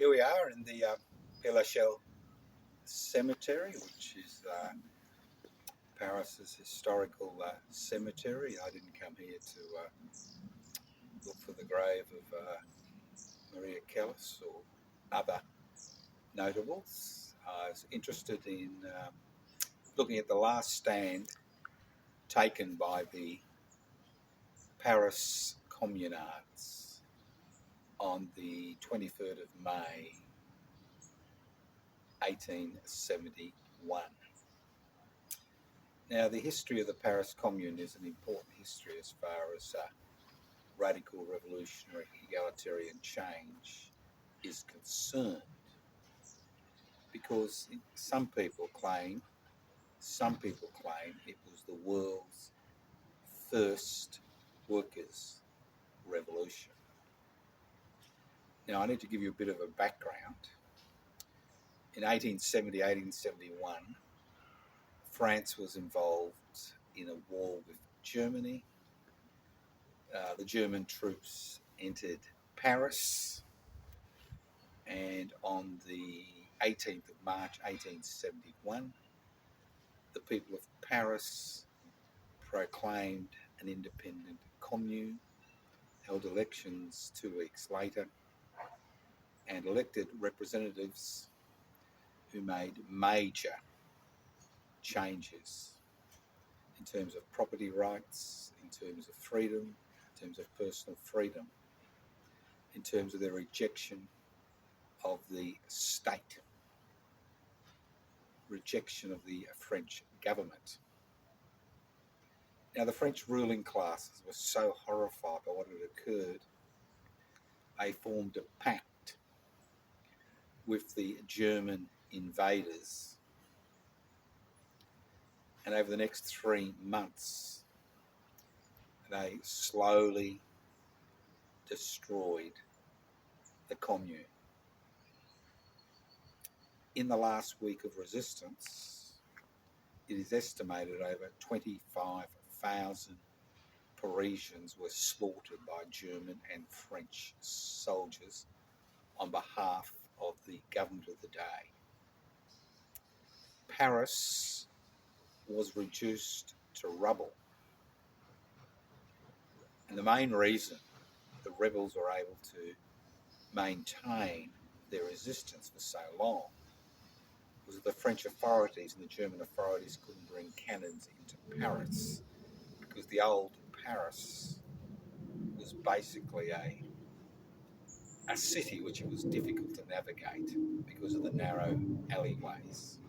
Here we are in the Père Cemetery, which is Paris's historical cemetery. I didn't come here to look for the grave of Maria Callas or other notables. I was interested in looking at the last stand taken by the Paris Commune on the 23rd of May 1871. Now, the history of the Paris Commune is an important history as far as radical revolutionary egalitarian change is concerned, because some people claim it was the world's first workers' revolution. Now, I need to give you a bit of a background. In 1870, 1871, France was involved in a war with Germany. The German troops entered Paris, and on the 18th of March 1871, the people of Paris proclaimed an independent commune, held elections 2 weeks later, and elected representatives who made major changes in terms of property rights, in terms of freedom, in terms of personal freedom, in terms of their rejection of the state, rejection of the French government. Now, the French ruling classes were so horrified by what had occurred, they formed a pact with the German invaders, and over the next 3 months, they slowly destroyed the commune. In the last week of resistance, it is estimated over 25,000 Parisians were slaughtered by German and French soldiers on behalf of the government of the day. Paris was reduced to rubble. And the main reason the rebels were able to maintain their resistance for so long was that the French authorities and the German authorities couldn't bring cannons into Paris, because the old Paris was basically a city which it was difficult to navigate because of the narrow alleyways.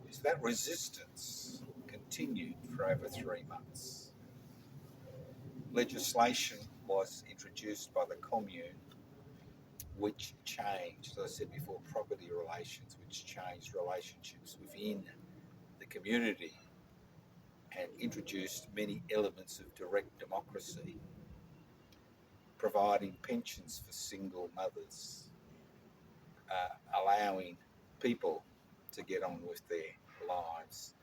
So that resistance continued for over 3 months. Legislation was introduced by the Commune which changed, as I said before, property relations, which changed relationships within the community and introduced many elements of direct democracy, providing pensions for single mothers, allowing people to get on with their lives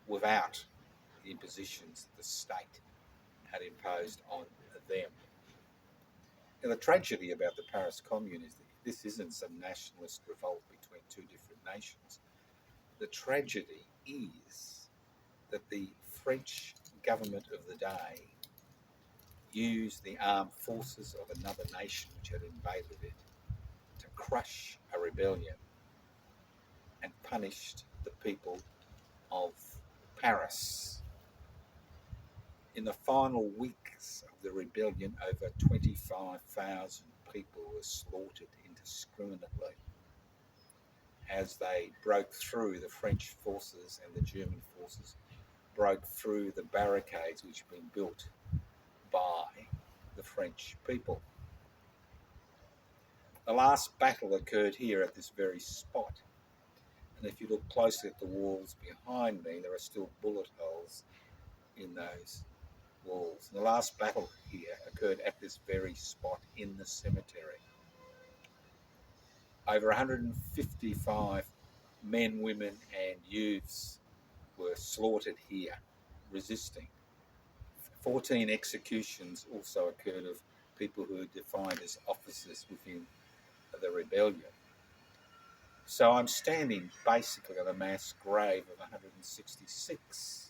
without the impositions that the state had imposed on them. Now, the tragedy about the Paris Commune is that this isn't some nationalist revolt between two different nations. The tragedy is that the French government of the day used the armed forces of another nation which had invaded it to crush a rebellion and punished the people of Paris. In the final weeks of the rebellion, over 25,000 people were slaughtered indiscriminately as they broke through, the French forces and the German forces broke through the barricades which had been built by the French people. The last battle occurred here at this very spot, and if you look closely at the walls behind me, there are still bullet holes in those walls. And the last battle here occurred at this very spot in the cemetery. Over 155 men, women and youths were slaughtered here, resisting. 14 executions also occurred of people who are defined as officers within the rebellion. So I'm standing basically on a mass grave of 166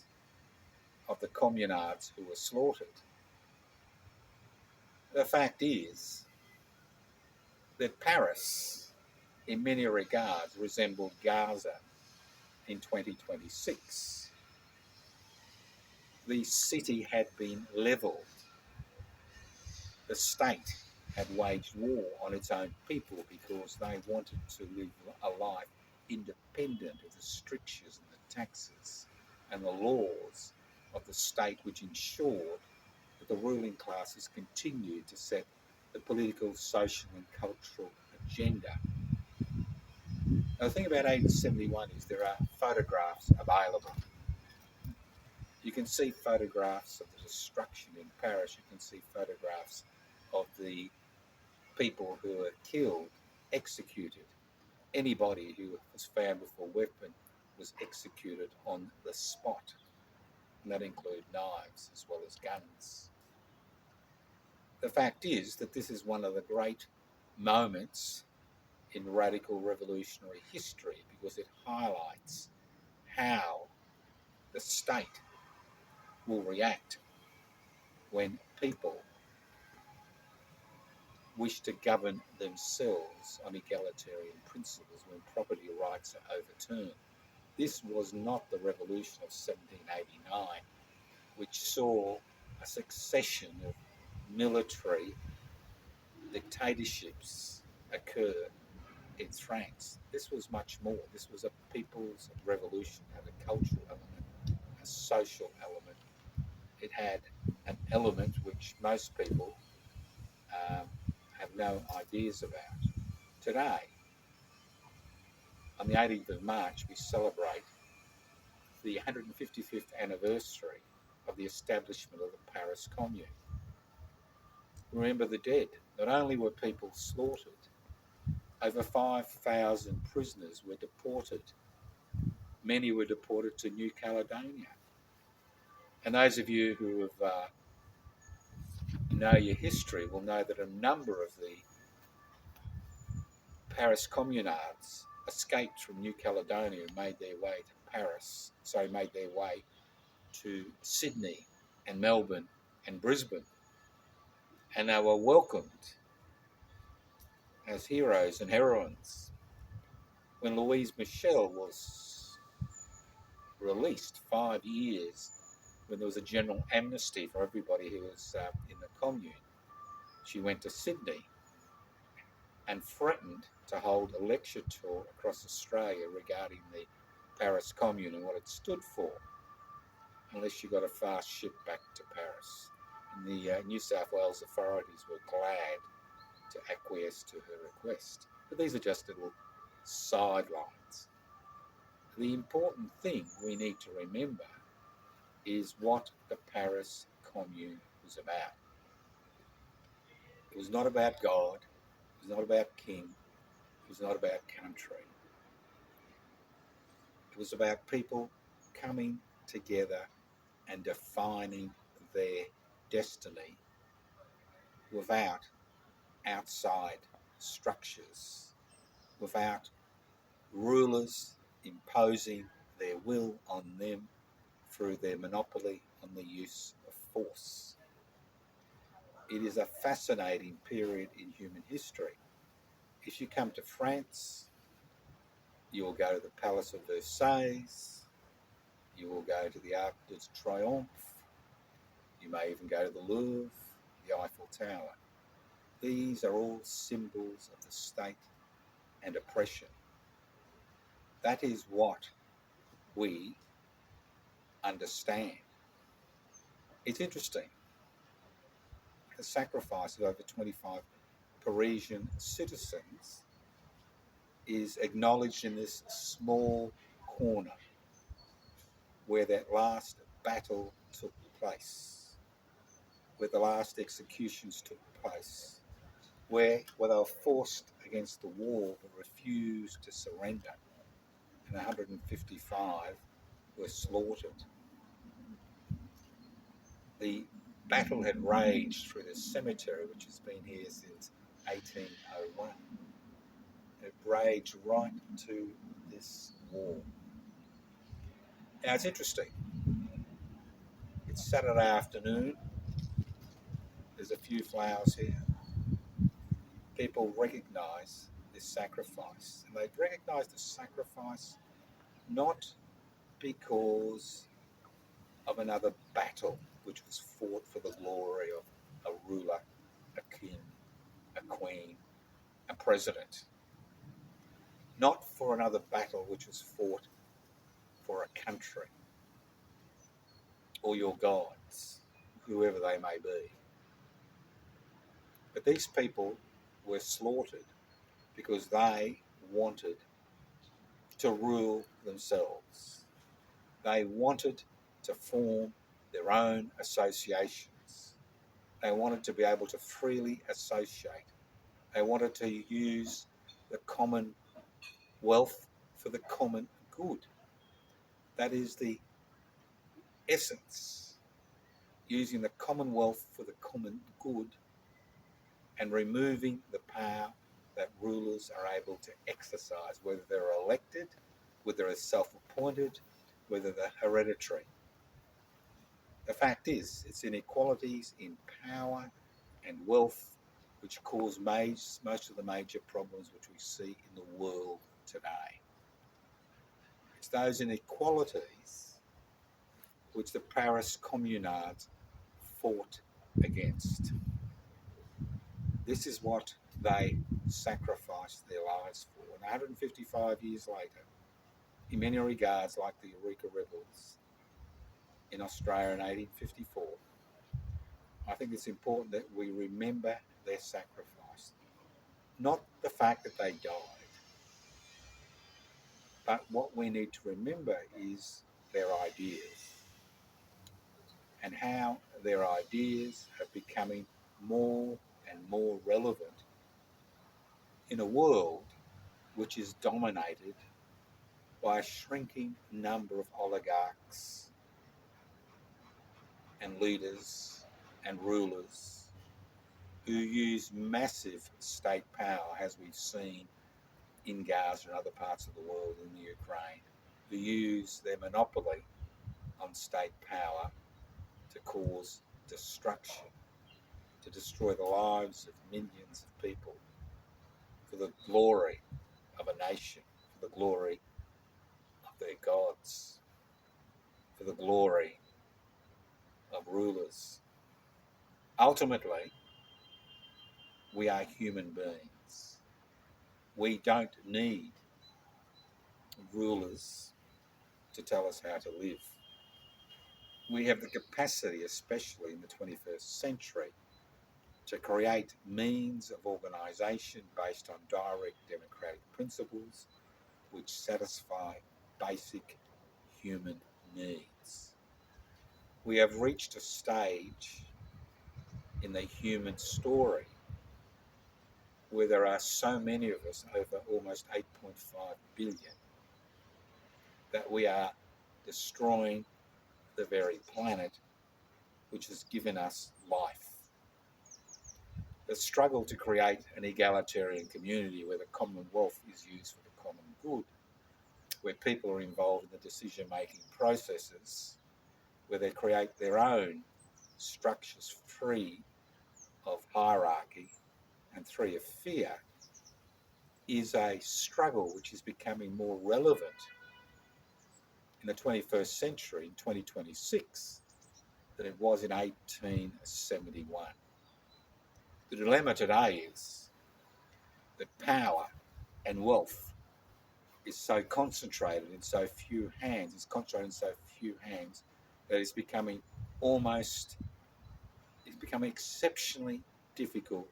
of the communards who were slaughtered. The fact is that Paris, in many regards, resembled Gaza in 2026. The city had been levelled. The state had waged war on its own people because they wanted to live a life independent of the strictures and the taxes and the laws of the state, which ensured that the ruling classes continued to set the political, social and cultural agenda. Now, the thing about 1871 is there are photographs available. You can see photographs of the destruction in Paris. You can see photographs of the people who were killed, executed. Anybody who was found with a weapon was executed on the spot. And that included knives as well as guns. The fact is that this is one of the great moments in radical revolutionary history because it highlights how the state will react when people wish to govern themselves on egalitarian principles, when property rights are overturned. This was not the revolution of 1789, which saw a succession of military dictatorships occur in France. This was much more. This was a people's revolution. It had a cultural element, a social element. It had an element which most people have no ideas about. Today, on the 18th of March, we celebrate the 155th anniversary of the establishment of the Paris Commune. Remember the dead. Not only were people slaughtered, over 5,000 prisoners were deported. Many were deported to New Caledonia. And those of you who have know your history will know that a number of the Paris communards escaped from New Caledonia and made their way to Paris, so made their way to Sydney and Melbourne and Brisbane. And they were welcomed as heroes and heroines. When Louise Michel was released 5 years, when there was a general amnesty for everybody who was in the commune, she went to Sydney and threatened to hold a lecture tour across Australia regarding the Paris Commune and what it stood for, unless she got a fast ship back to Paris. And the New South Wales authorities were glad to acquiesce to her request. But these are just little sidelines. The important thing we need to remember is what the Paris Commune was about. It was not about God. It was not about king. It was not about country. It was about people coming together and defining their destiny without outside structures, without rulers imposing their will on them through their monopoly on the use of force. It is a fascinating period in human history. If you come to France, you will go to the Palace of Versailles, you will go to the Arc de Triomphe, you may even go to the Louvre, the Eiffel Tower. These are all symbols of the state and oppression. That is what we understand. It's interesting. The sacrifice of over 25 Parisian citizens is acknowledged in this small corner where that last battle took place, where the last executions took place, where they were forced against the wall but refused to surrender, and 155 were slaughtered. The battle had raged through this cemetery, which has been here since 1801. It raged right to this war. Now, it's interesting. It's Saturday afternoon. There's a few flowers here. People recognise this sacrifice. And they recognise the sacrifice not because of another battle which was fought for the glory of a ruler, a king, a queen, a president. Not for another battle which was fought for a country or your gods, whoever they may be. But these people were slaughtered because they wanted to rule themselves. They wanted to form their own associations. They wanted to be able to freely associate. They wanted to use the common wealth for the common good. That is the essence. Using the commonwealth for the common good and removing the power that rulers are able to exercise, whether they're elected, whether they're self-appointed, whether they're hereditary. The fact is, it's inequalities in power and wealth which cause most of the major problems which we see in the world today. It's those inequalities which the Paris Commune fought against. This is what they sacrificed their lives for. And 155 years later, in many regards like the Eureka Rebels in Australia in 1854, I think it's important that we remember their sacrifice. Not the fact that they died, but what we need to remember is their ideas and how their ideas are becoming more and more relevant in a world which is dominated by a shrinking number of oligarchs and leaders and rulers who use massive state power, as we've seen in Gaza and other parts of the world, in the Ukraine, who use their monopoly on state power to cause destruction, to destroy the lives of millions of people for the glory of a nation, for the glory of their gods, for the glory of rulers. Ultimately, we are human beings. We don't need rulers to tell us how to live. We have the capacity, especially in the 21st century, to create means of organisation based on direct democratic principles which satisfy basic human needs. We have reached a stage in the human story where there are so many of us, over almost 8.5 billion, that we are destroying the very planet which has given us life. The struggle to create an egalitarian community where the commonwealth is used for the common good, where people are involved in the decision-making processes, where they create their own structures free of hierarchy and free of fear, is a struggle which is becoming more relevant in the 21st century, in 2026, than it was in 1871. The dilemma today is that power and wealth is so concentrated in so few hands, that it's becoming exceptionally difficult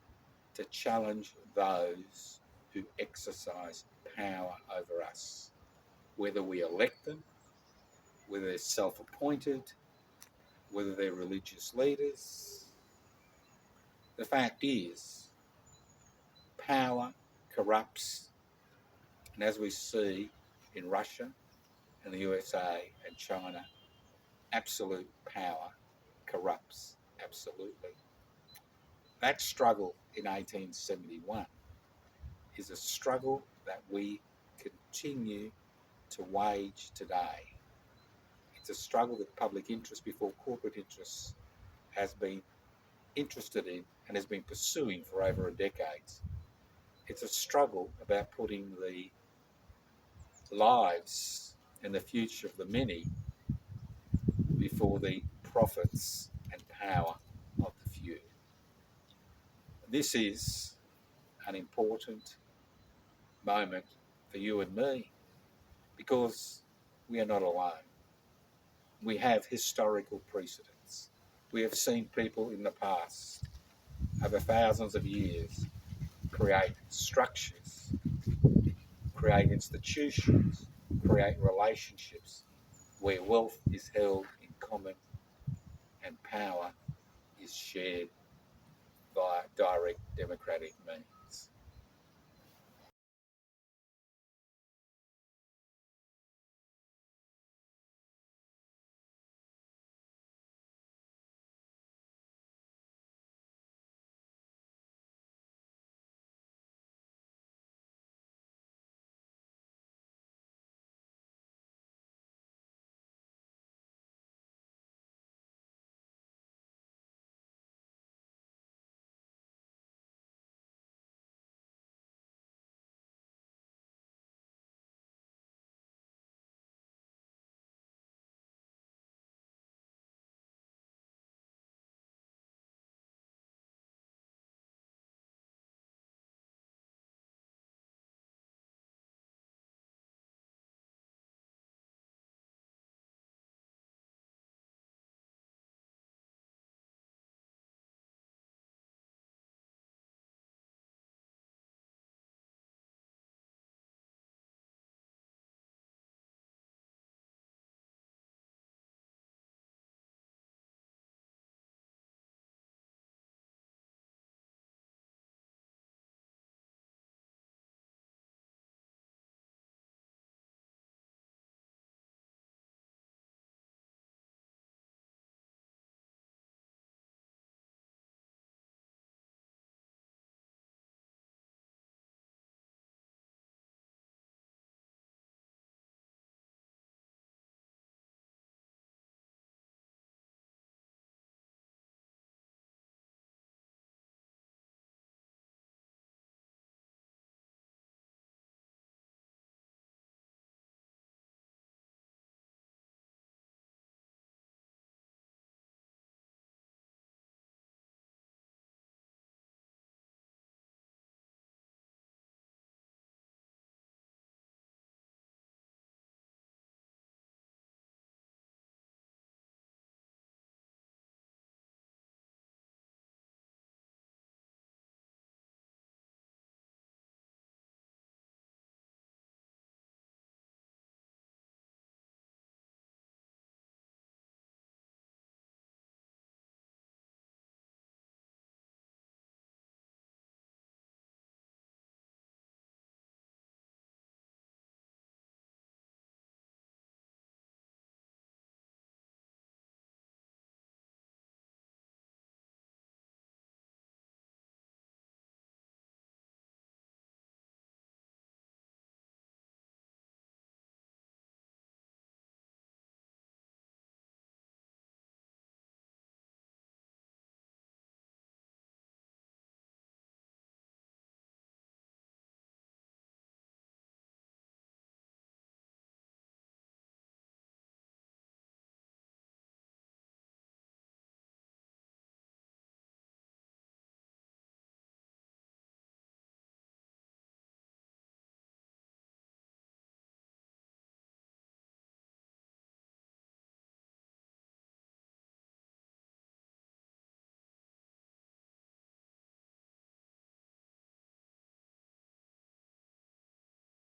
to challenge those who exercise power over us, whether we elect them, whether they're self-appointed, whether they're religious leaders. The fact is, power corrupts, and as we see in Russia and the USA and China, absolute power corrupts absolutely. That struggle in 1871 is a struggle that we continue to wage today. It's a struggle that public interest before corporate interests has been interested in and has been pursuing for over a decade. It's a struggle about putting the lives and the future of the many before the profits and power of the few. This is an important moment for you and me because we are not alone. We have historical precedents. We have seen people in the past, over thousands of years, create structures, create institutions, create relationships where wealth is held in common and power is shared via direct democratic means.